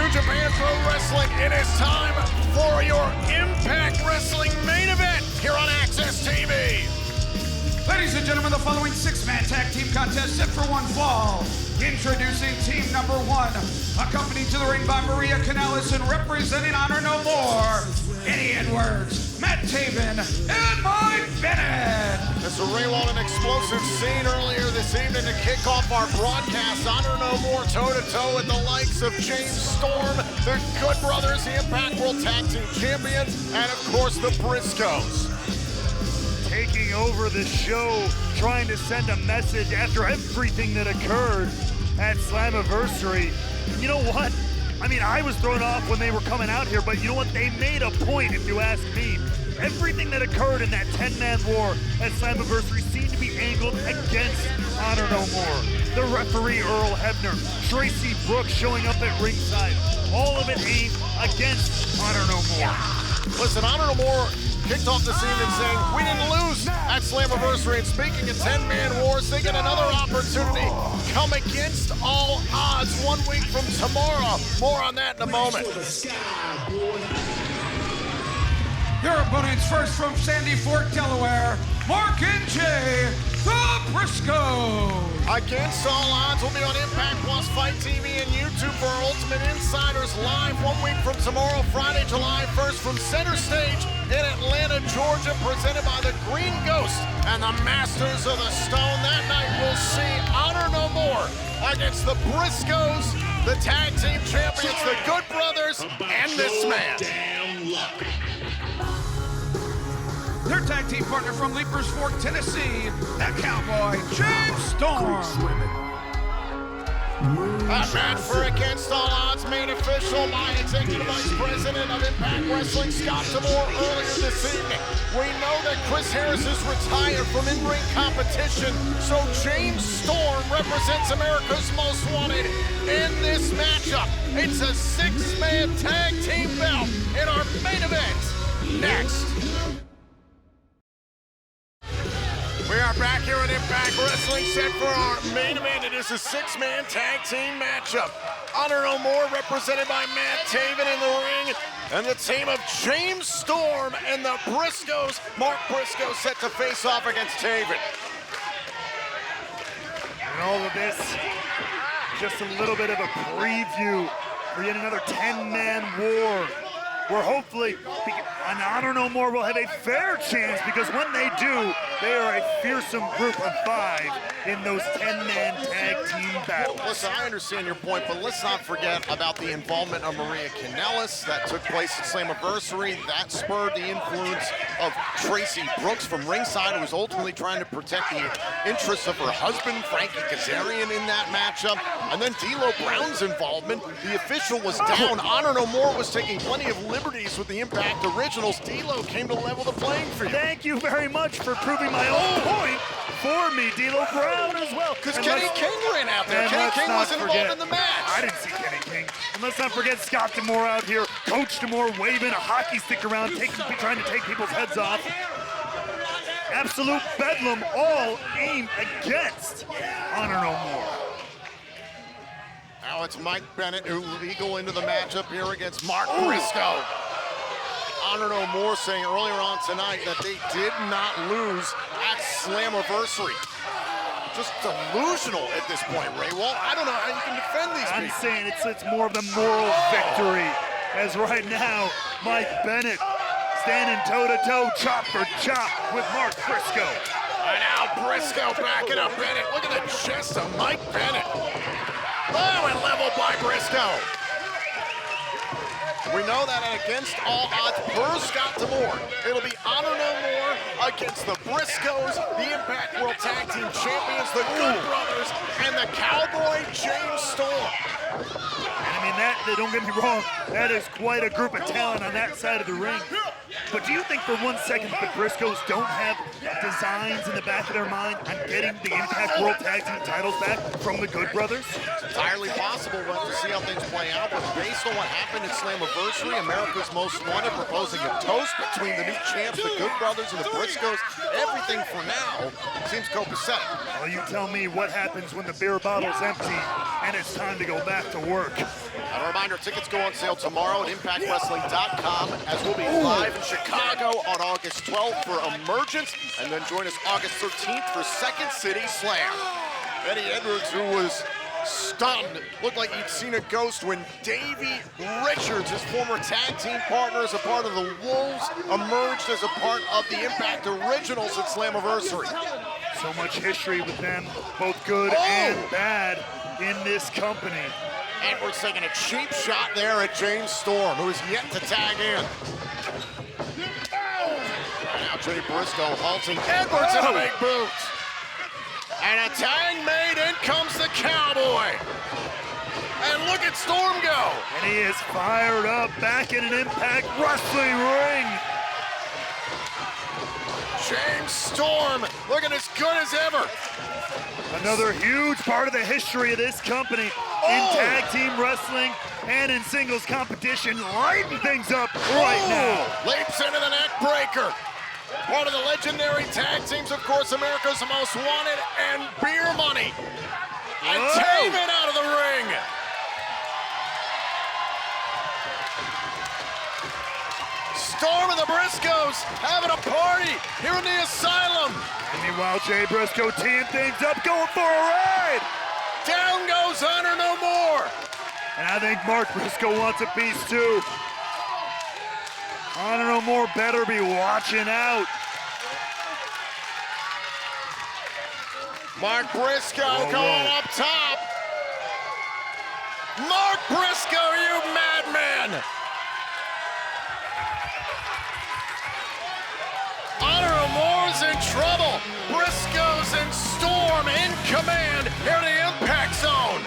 New Japan Pro Wrestling. It is time for your Impact Wrestling main event here on Access TV. Ladies and gentlemen, the following six-man tag team contest set for one fall. Introducing team number one, accompanied to the ring by Maria Kanellis and representing Honor No More, Eddie Edwards, Matt Taven, and Mike Bennett. It's a real an explosive scene earlier this evening to kick off our broadcast. Honor No More toe-to-toe with the likes of James Storm, the Good Brothers, the Impact World Tag Team Champions, and of course the Briscoes. Taking over the show, trying to send a message after everything that occurred at Slammiversary. You know what? I mean, I was thrown off when they were coming out here, but you know what? They made a point, if you ask me. Everything that occurred in that 10-man war at Slammiversary seemed to be angled against Honor No More. The referee, Earl Hebner, Tracy Brooks showing up at ringside. All of it aimed against Honor No More. Listen, Honor No More kicked off this evening saying, we didn't lose at Slammiversary, and speaking of 10-man wars, they get another opportunity come against all odds 1 week from tomorrow. More on that in a moment. Their opponents first from Sandy Fork, Delaware, Mark and Jay, the Briscoes. Against all odds will be on Impact Plus, Fight TV, and YouTube for our Ultimate Insiders live 1 week from tomorrow, Friday, July 1st from Center Stage in Atlanta, Georgia, presented by the Green Ghost and the Masters of the Stone. That night we'll see Honor No More against the Briscoes, the Tag Team Champions, the Good Brothers, and this man. Their tag team partner from Leapers Fork, Tennessee, the Cowboy, James Storm. A match for Against All Odds made official by Executive Vice President of Impact Wrestling, Scott D'Amore, earlier this evening. We know that Chris Harris is retired from in-ring competition, so James Storm represents America's Most Wanted in this matchup. It's a six-man tag team bout in our main event. Next. We are back here at Impact Wrestling, set for our main event. It is a six-man tag team matchup. Honor No More represented by Matt Taven in the ring, and the team of James Storm and the Briscoes. Mark Briscoe set to face off against Taven. And all of this, just a little bit of a preview for yet another 10-man war, where hopefully an Honor No More will have a fair chance, because when they do, they are a fearsome group of five in those 10-man tag team battles. Listen, I understand your point, but let's not forget about the involvement of Maria Kanellis that took place at Slammiversary. That spurred the influence of Tracy Brooks from ringside, who was ultimately trying to protect the interests of her husband, Frankie Kazarian, in that matchup. And then D'Lo Brown's involvement. The official was down. Honor No More was taking plenty of liberties with the Impact Originals. D'Lo came to level the playing field. Thank you very much for proving my own point for me, D'Lo Brown as well. Because Kenny King ran out there. Kenny King wasn't involved in the match. I didn't see Kenny King. And let's not forget Scott D'Amore out here. Coach D'Amore waving a hockey stick around, trying to take people's heads off. Absolute bedlam, all aimed against Honor No More. Now it's Mike Bennett who legal into the matchup here against Mark Briscoe. Honor No More saying earlier on tonight that they did not lose at Slammiversary. Just delusional at this point, Ray. Well, I don't know how you can defend these people. I'm saying it's more of the moral victory, as right now, Mike Bennett standing toe-to-toe, chop for chop with Mark Briscoe. And now Briscoe backing up Bennett. Look at the chest of Mike Bennett. Oh, and leveled by Briscoe. We know that Against All Odds per Scott D'Amore, it'll be Honor No More against the Briscoes, the Impact World Tag Team Champions, the Good Brothers, and the Cowboy James Storm. I mean, don't get me wrong, that is quite a group of talent on that side of the ring. But do you think for 1 second that the Briscoes don't have designs in the back of their mind on getting the Impact World Tag Team titles back from the Good Brothers? It's entirely possible. We'll have to see how things play out. But based on what happened at Slammiversary, America's Most Wanted proposing a toast between the new champs, the Good Brothers and the Briscoes, everything for now seems copacetic. Well, you tell me what happens when the beer bottle's empty and it's time to go back to work. And a reminder, tickets go on sale tomorrow at ImpactWrestling.com, as we'll be live in Chicago on August 12th for Emergence, and then join us August 13th for Second City Slam. Eddie Edwards, who was stunned, looked like he'd seen a ghost when Davey Richards, his former tag team partner as a part of the Wolves, emerged as a part of the Impact Originals at Slammiversary. So much history with them, both good and bad, in this company. Edwards taking a cheap shot there at James Storm, who is yet to tag in. And now Jay Briscoe halting Edwards in a big boot. And a tag made, in comes the Cowboy. And look at Storm go. And he is fired up back in an Impact Wrestling ring. James Storm looking as good as ever. Another huge part of the history of this company in tag team wrestling and in singles competition, lighting things up right now. Leaps into the neck breaker. One of the legendary tag teams, of course, America's Most Wanted and Beer Money. And Taven out of the ring. Storm and the Briscoes having a party here in the Asylum. And meanwhile, Jay Briscoe teeing things up, going for a ride. Down goes Honor No More. And I think Mark Briscoe wants a piece too. Honor No More better be watching out. Mark Briscoe going up top. Mark Briscoe, you madman. Honor No More's in trouble. Briscoe's and Storm in command here in the Impact Zone.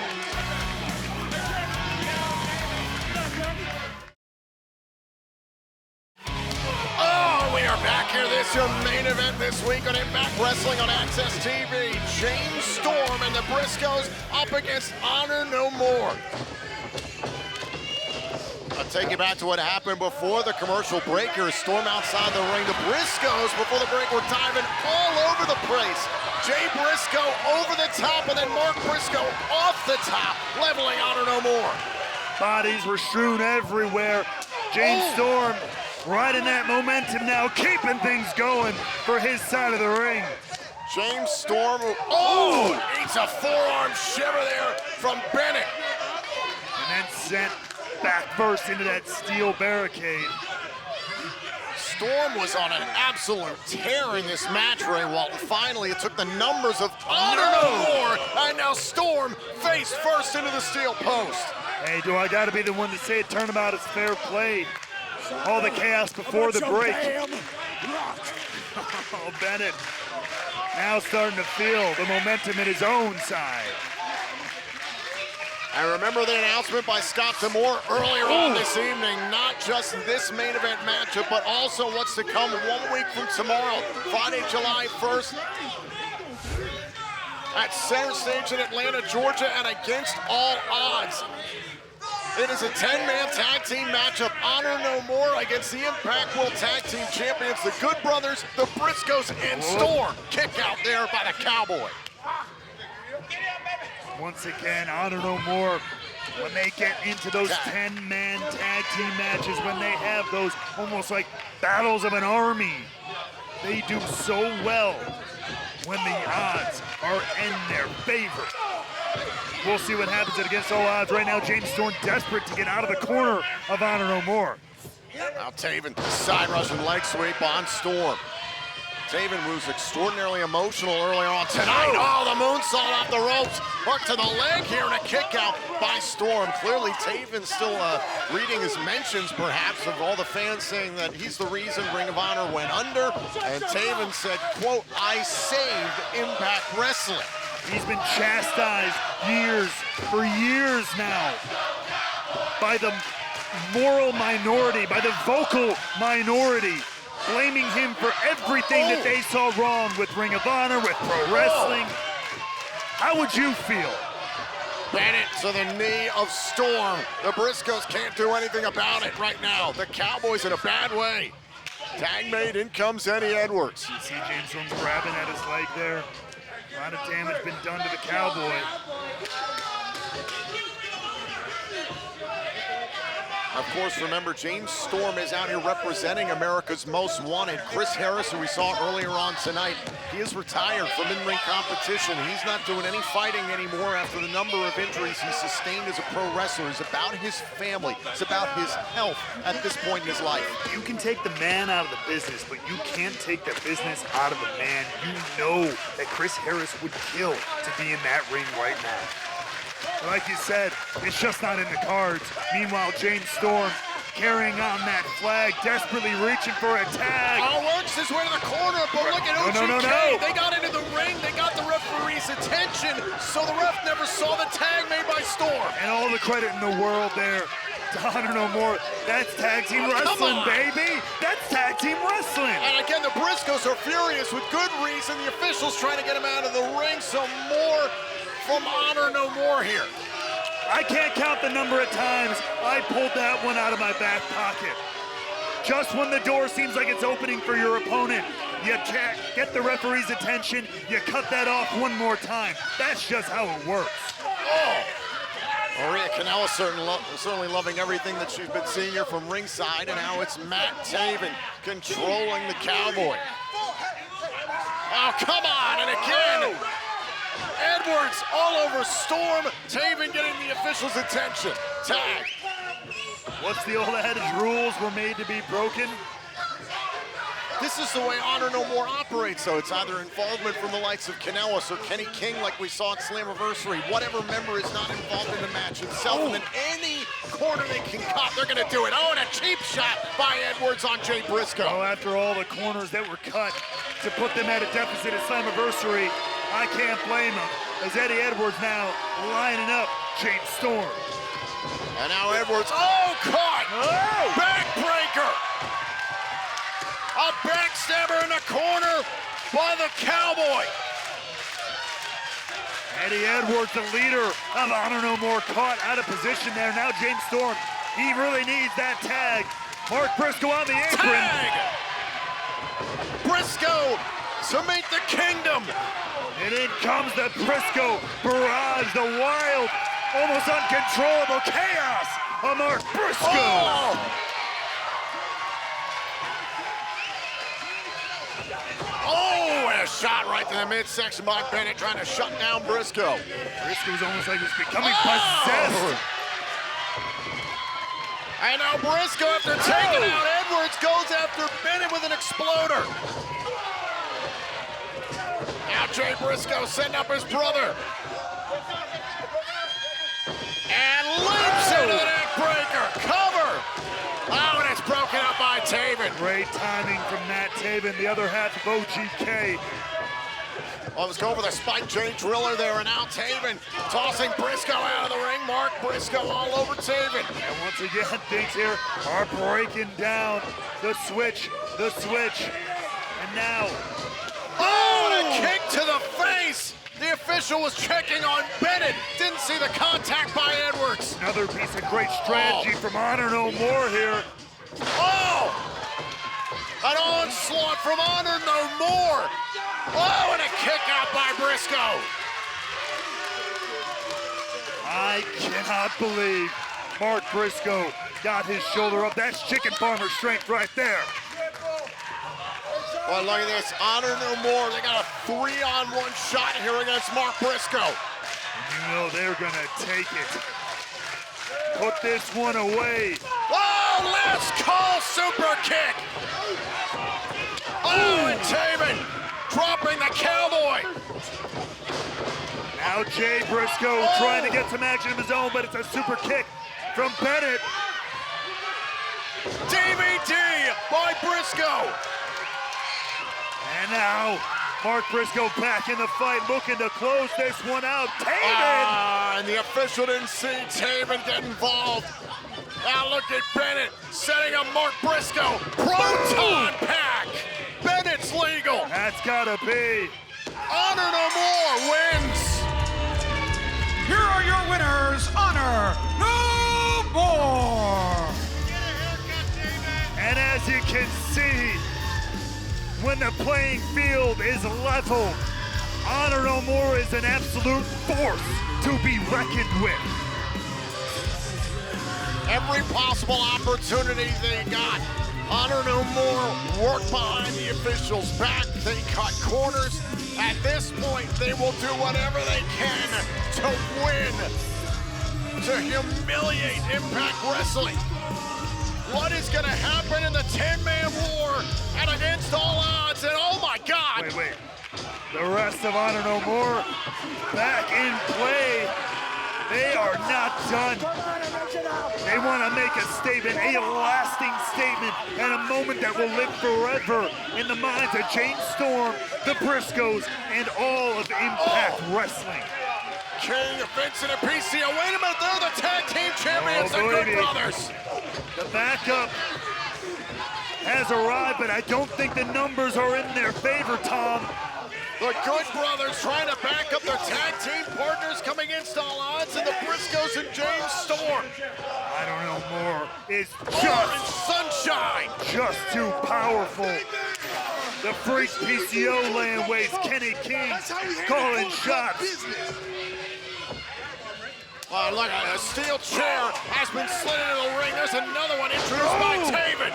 Back here, this your main event this week on Impact Wrestling on Access TV. James Storm and the Briscoes up against Honor No More. I'll take you back to what happened before the commercial break. Here is Storm outside the ring. The Briscoes, before the break, were diving all over the place. Jay Briscoe over the top, and then Mark Briscoe off the top, leveling Honor No More. Bodies were strewn everywhere. James Storm riding that momentum now, keeping things going for his side of the ring. James Storm, eats a forearm shiver there from Bennett. And then sent back first into that steel barricade. Storm was on an absolute tear in this match, Ray Walton. Finally, it took the numbers of Honor No More, and now Storm face first into the steel post. Hey, do I gotta be the one to say it turnabout is fair play? All the chaos before the break. Oh, Bennett now starting to feel the momentum in his own side. And remember the announcement by Scott D'Amore earlier on this evening, not just this main event matchup, but also what's to come 1 week from tomorrow, Friday, July 1st, at Center Stage in Atlanta, Georgia, and against all odds. It is a 10-man tag team matchup. Honor No More against the Impact World Tag Team Champions, the Good Brothers, the Briscoes, and Storm. Kick out there by the Cowboy. Once again, Honor No More, when they get into those 10-man tag team matches, when they have those almost like battles of an army, they do so well when the odds are in their favor. We'll see what happens against all odds. Right now, James Storm desperate to get out of the corner of Honor No More. Now Taven, side Russian leg sweep on Storm. Taven was extraordinarily emotional earlier on tonight. Oh, the moonsault off the ropes. Hook to the leg here and a kick out by Storm. Clearly, Taven still reading his mentions, perhaps, of all the fans saying that he's the reason Ring of Honor went under. And Taven said, quote, "I saved Impact Wrestling." He's been chastised for years now by the moral minority, by the vocal minority, blaming him for everything that they saw wrong with Ring of Honor, with pro wrestling. How would you feel? Bennett to the knee of Storm. The Briscoes can't do anything about it right now. The Cowboys in a bad way. Tag made, in comes Eddie Edwards. You see James Storm grabbing at his leg there. A lot of damage been done to the Cowboy. Of course, remember, James Storm is out here representing America's Most Wanted. Chris Harris, who we saw earlier on tonight, he is retired from in-ring competition. He's not doing any fighting anymore after the number of injuries he sustained as a pro wrestler. It's about his family. It's about his health at this point in his life. You can take the man out of the business, but you can't take the business out of the man. You know that Chris Harris would kill to be in that ring right now. Like you said, it's just not in the cards. Meanwhile, James Storm carrying on that flag, desperately reaching for a tag. Oh, works his way to the corner, but look at OGK. They got into the ring, they got the referee's attention, so the ref never saw the tag made by Storm. And all the credit in the world there to Honor No More. That's tag team wrestling, baby. That's tag team wrestling. And again, the Briscoes are furious with good reason. The officials trying to get him out of the ring. Some more from Honor No More here. I can't count the number of times I pulled that one out of my back pocket. Just when the door seems like it's opening for your opponent, you can't get the referee's attention, you cut that off one more time. That's just how it works. Oh! Maria Kanellis certainly loving everything that she's been seeing here from ringside, and now it's Matt Taven controlling the Cowboy. Oh, come on, and again, Edwards all over Storm. Taven getting the officials' attention. Tag. What's the old adage? Rules were made to be broken. This is the way Honor No More operates, though. It's either involvement from the likes of Kanellis or Kenny King, like we saw at Slammiversary. Whatever member is not involved in the match itself, and then any corner they can cut, they're going to do it. Oh, and a cheap shot by Edwards on Jay Briscoe. Oh, after all the corners that were cut to put them at a deficit at Slammiversary, I can't blame him, as Eddie Edwards now lining up James Storm. And now Edwards, caught! Oh! Backbreaker! A backstabber in the corner by the Cowboy. Eddie Edwards, the leader of Honor No More, caught out of position there. Now James Storm, he really needs that tag. Mark Briscoe on the apron. Tag! Briscoe to meet the kingdom. And in comes the Briscoe barrage, the wild, almost uncontrollable chaos of Mark Briscoe. Oh, and a shot right to the midsection by Bennett, trying to shut down Briscoe. Briscoe's almost like he's becoming possessed. And now Briscoe, after taking out Edwards, goes after Bennett with an exploder. Now Jay Briscoe setting up his brother. And leaps into the neck breaker. Cover. Oh, and it's broken up by Taven. Great timing from Matt Taven, the other half of OGK. Well, let's go for the Spike J Driller there, and now Taven tossing Briscoe out of the ring. Mark Briscoe all over Taven. And once again, things here are breaking down. The switch. And now, and a kick to the face. The official was checking on Bennett. Didn't see the contact by Edwards. another piece of great strategy from Honor No More here. An onslaught from Honor No More. And a kick out by Briscoe. I cannot believe Mark Briscoe got his shoulder up. That's chicken farmer strength right there. Well, look at this. Honor No More. They got a 3-on-1 shot here against Mark Briscoe. And you know they're going to take it. Put this one away. Last call super kick. And Taven dropping the Cowboy. Now Jay Briscoe trying to get some action of his own, but it's a super kick from Bennett. DVD by Briscoe. And now Mark Briscoe back in the fight, looking to close this one out. Taven! And the official didn't see Taven get involved. Now look at Bennett setting up Mark Briscoe. Proton pack. Bennett's legal. That's gotta be. Honor No More wins. Here are your winners, Honor No More. And as you can see, when the playing field is level, Honor No More is an absolute force to be reckoned with. Every possible opportunity they got. Honor No More worked behind the officials' back. They cut corners. At this point, they will do whatever they can to win, to humiliate Impact Wrestling. What is going to happen in the 10-man war and against all odds? And oh my God! Wait. The rest of Honor No More back in play. They are not done. They want to make a statement, a lasting statement, and a moment that will live forever in the minds of James Storm, the Briscoes, and all of Impact Wrestling. King, Vincent, and PCO. Wait a minute, they're the tag team champions, the Good Brothers. The backup has arrived, but I don't think the numbers are in their favor, Tom. The Good Brothers trying to back up their tag team partners coming against all odds, and the Briscoes and James Storm. I don't know more. It's Orange sunshine. just too powerful. The Freak PCO laying waste. Kenny King calling shots. Look, a steel chair has been slid into the ring. There's another one introduced by Taven.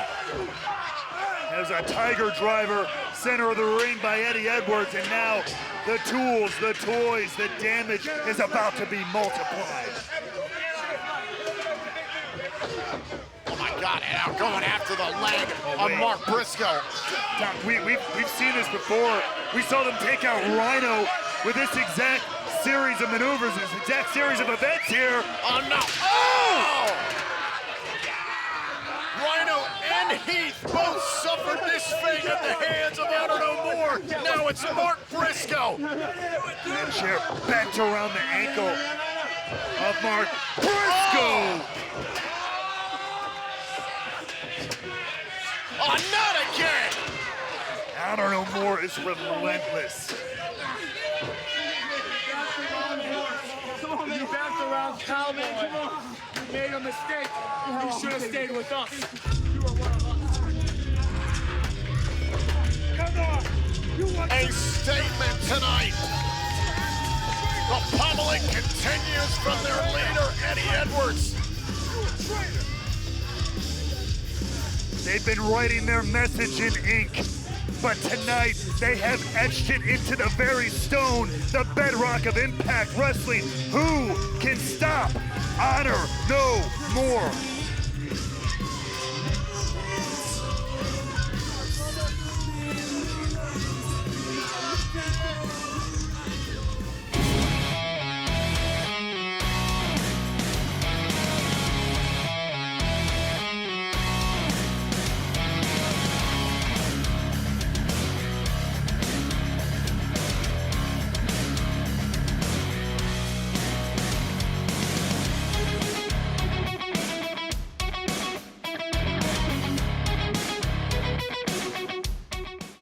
There's a Tiger Driver, center of the ring by Eddie Edwards, and now the tools, the toys, the damage is about to be multiplied. Oh my God, and now going after the leg of Mark Briscoe. Doc, we've seen this before. We saw them take out Rhino with this exact series of maneuvers, this exact series of events here. Oh no, oh! Rhino and Heath both suffered this fate at the hands of Honor No More. Now it's Mark Briscoe. The chair bent around the ankle of Mark Briscoe. Oh, not again. Honor No More is relentless. Come on, you backed around Cowboy. You made a mistake. You should have stayed with us. You were one of us. Come on. A statement tonight. The pummeling continues from their leader, Eddie Edwards. They've been writing their message in ink, but tonight they have etched it into the very stone, the bedrock of Impact Wrestling. Who can stop Honor No More?